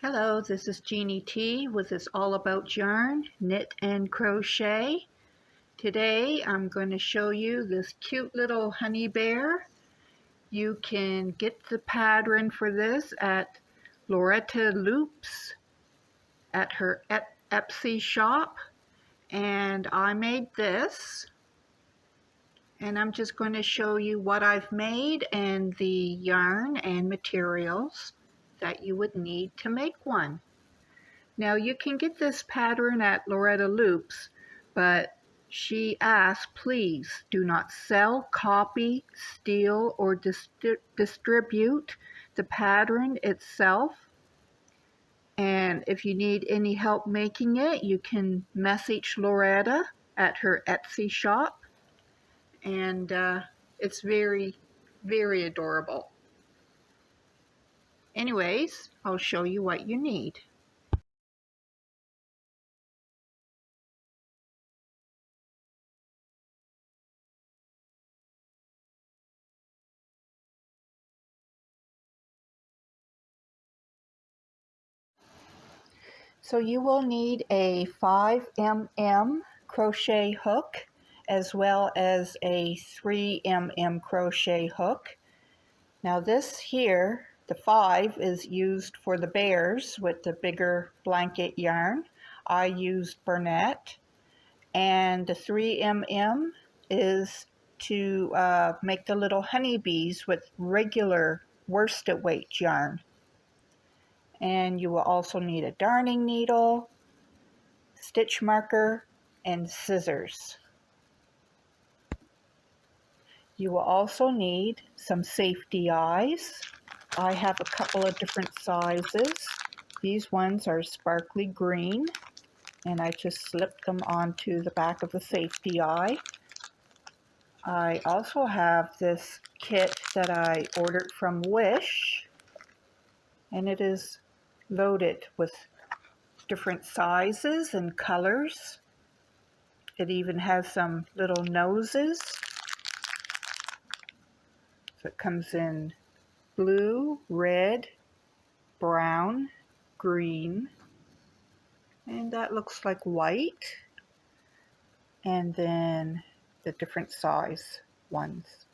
Hello, this is Jeannie T with It's All About Yarn, Knit and Crochet. Today I'm going to show you this cute little honey bear. You can get the pattern for this at LorettasLoops at her Etsy shop. And I made this. And I'm just going to show you what I've made and the yarn and materials that you would need to make one. Now you can get this pattern at LorettasLoops, but she asked, please do not sell, copy, steal, or distribute the pattern itself. And if you need any help making it, you can message Loretta at her Etsy shop. And it's very, very adorable. Anyways, I'll show you what you need. So you will need a 5mm crochet hook as well as a 3mm crochet hook. Now this here, the 5 is used for the bears with the bigger blanket yarn. I used Bernat, and the 3mm is to make the little honeybees with regular worsted weight yarn. And you will also need a darning needle, stitch marker, and scissors. You will also need some safety eyes. I have a couple of different sizes. These ones are sparkly green, and I just slipped them onto the back of the safety eye. I also have this kit that I ordered from Wish, and it is loaded with different sizes and colors. It even has some little noses. So it comes in blue, red, brown, green, and that looks like white, and then the different size ones.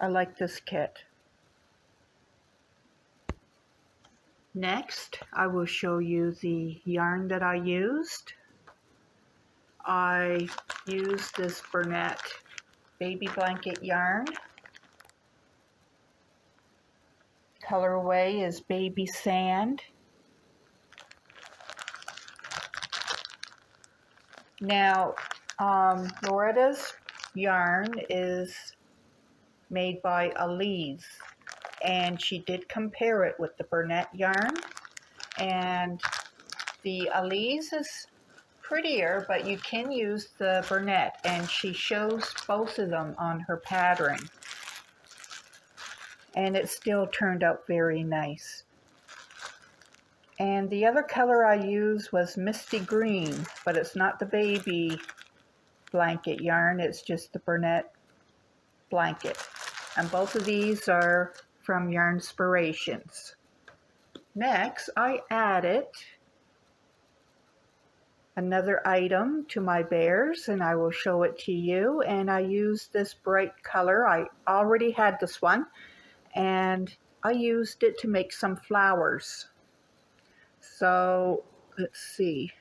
I like this kit. Next, I will show you the yarn that I used. I used this Bernat baby blanket yarn. Colorway is Baby Sand. Now, Loretta's yarn is made by Elise, and she did compare it with the Bernat yarn, and the Elise is prettier, but you can use the Bernat, and she shows both of them on her pattern, and it still turned out very nice. And the other color I used was Misty Green, but it's not the baby blanket yarn, it's just the Bernat blanket. And both of these are from Yarnspirations. Next, I added another item to my bears, and I will show it to you. And I used this bright color. I already had this one, and I used it to make some flowers. So let's see.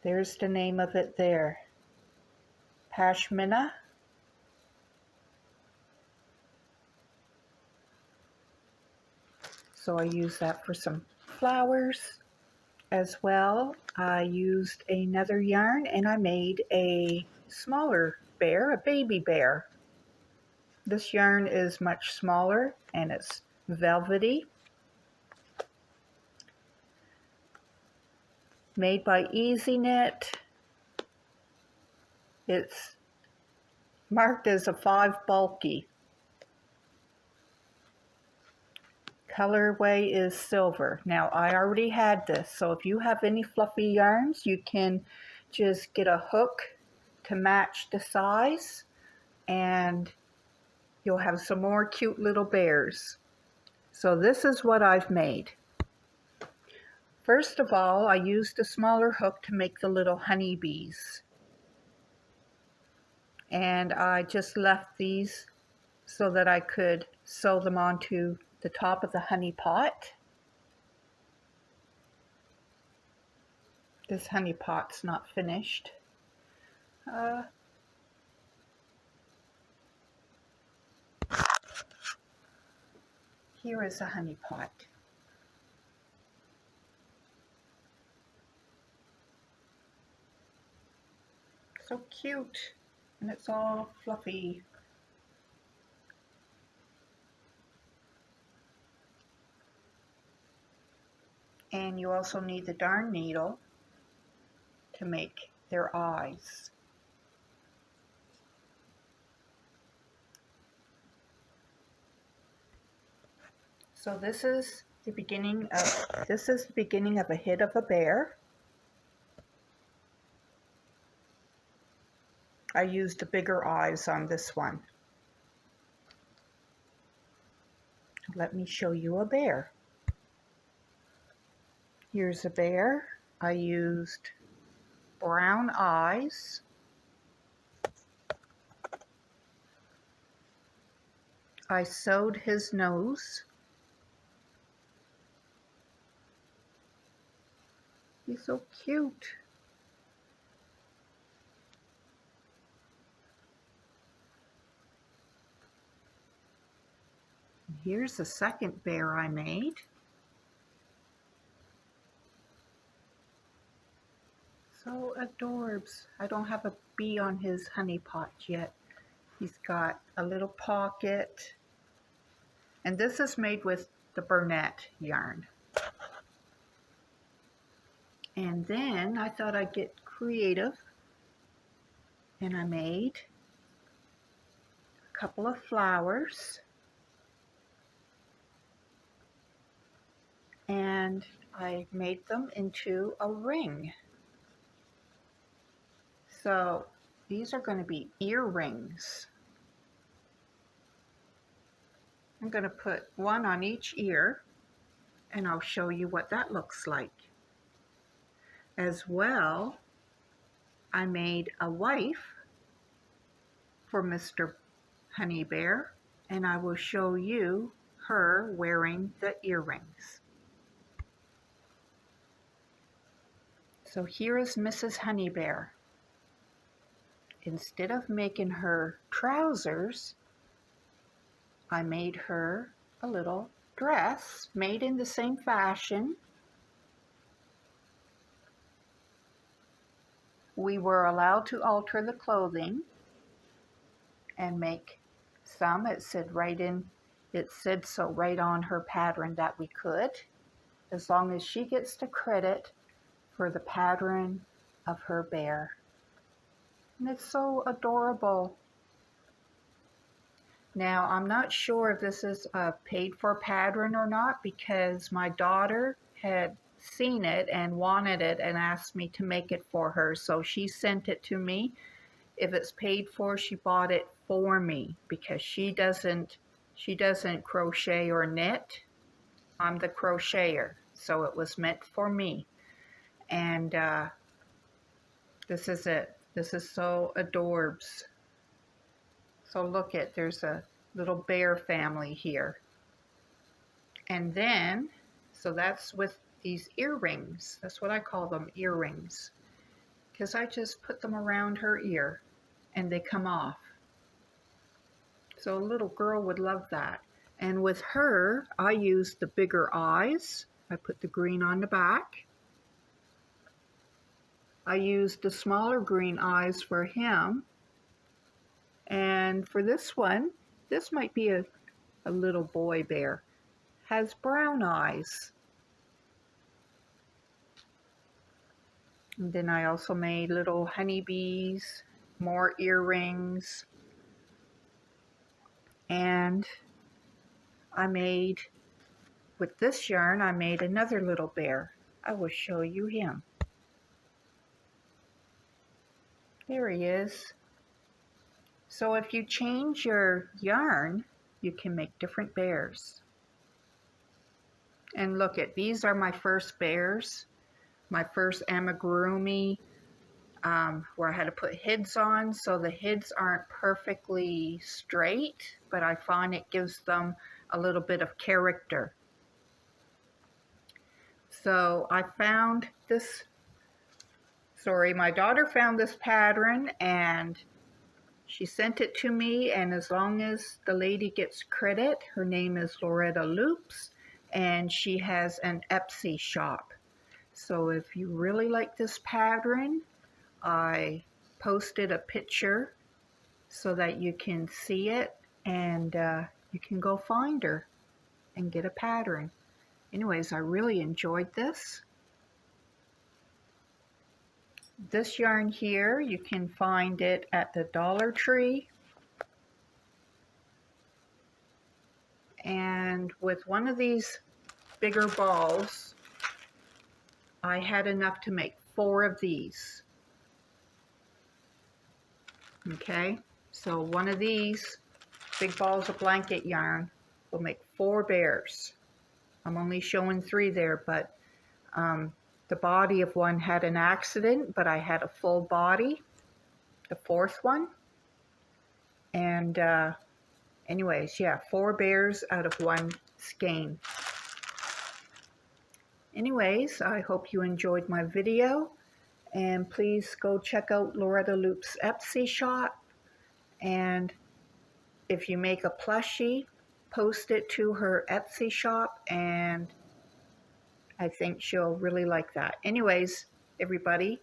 There's the name of it there. Pashmina. So I used that for some flowers as well. I used another yarn and I made a smaller bear, a baby bear. This yarn is much smaller and it's velvety. Made by Easy Knit. It's marked as a 5 bulky. Colorway is silver. Now I already had this, so if you have any fluffy yarns, you can just get a hook to match the size, and you'll have some more cute little bears. So this is what I've made. First of all, I used a smaller hook to make the little honeybees. And I just left these so that I could sew them onto the top of the honey pot. This honey pot's not finished. Here is a honey pot. So cute, and it's all fluffy. And you also need the darn needle to make their eyes. So this is the beginning of a head of a bear. I used the bigger eyes on this one. Let me show you a bear. Here's a bear. I used brown eyes. I sewed his nose. He's so cute. Here's the second bear I made. So adorbs. I don't have a bee on his honey pot yet. He's got a little pocket. And this is made with the Burnett yarn. And then I thought I'd get creative. And I made a couple of flowers. And I made them into a ring. So these are going to be earrings. I'm going to put one on each ear, and I'll show you what that looks like. As well, I made a wife for Mr. Honey Bear, and I will show you her wearing the earrings. So here is Mrs. Honey Bear. Instead of making her trousers, I made her a little dress made in the same fashion. We were allowed to alter the clothing and make some. It said so right on her pattern that we could, as long as she gets the credit for the pattern of her bear. And it's so adorable. Now, I'm not sure if this is a paid-for pattern or not, because my daughter had seen it and wanted it and asked me to make it for her, so she sent it to me. If it's paid for, she bought it for me, because she doesn't crochet or knit. I'm the crocheter, so it was meant for me. And this is it. This is so adorbs. So look at, there's a little bear family here. And then, so that's with these earrings. That's what I call them, earrings. Because I just put them around her ear and they come off. So a little girl would love that. And with her, I used the bigger eyes. I put the green on the back. I used the smaller green eyes for him. And for this one, this might be a little boy bear. Has brown eyes. And then I also made little honeybees, more earrings. And I made, with this yarn, I made another little bear. I will show you him. There he is. So if you change your yarn, you can make different bears. And look at, these are my first bears, my first amigurumi, where I had to put hids on, so the hids aren't perfectly straight, but I find it gives them a little bit of character. So I found this, my daughter found this pattern and she sent it to me, and as long as the lady gets credit, her name is LorettasLoops, and she has an Etsy shop. So if you really like this pattern, I posted a picture so that you can see it, and you can go find her and get a pattern. Anyways, I really enjoyed this. This yarn here, you can find it at the Dollar Tree. And with one of these bigger balls, I had enough to make 4 of these. Okay, so one of these big balls of blanket yarn will make 4 bears. I'm only showing 3 there, but the body of one had an accident, but I had a full body, the 4th one. And anyways, yeah, 4 bears out of 1 skein. Anyways, I hope you enjoyed my video, and please go check out LorettasLoop's Etsy shop, and if you make a plushie, post it to her Etsy shop, and I think she'll really like that. Anyways, everybody,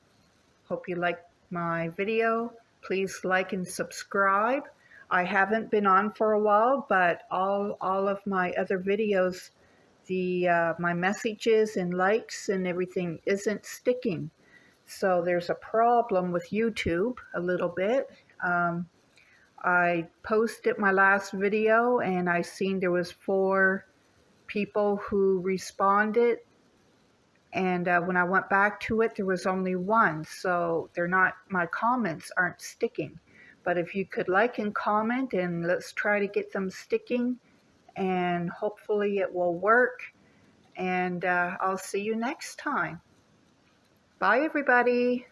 hope you liked my video. Please like and subscribe. I haven't been on for a while, but all of my other videos, my messages and likes and everything isn't sticking. So there's a problem with YouTube a little bit. I posted my last video and I seen there was 4 people who responded, and when I went back to it, there was only 1. So my comments aren't sticking. But if you could like and comment, and let's try to get them sticking, and hopefully it will work. And I'll see you next time. Bye, everybody.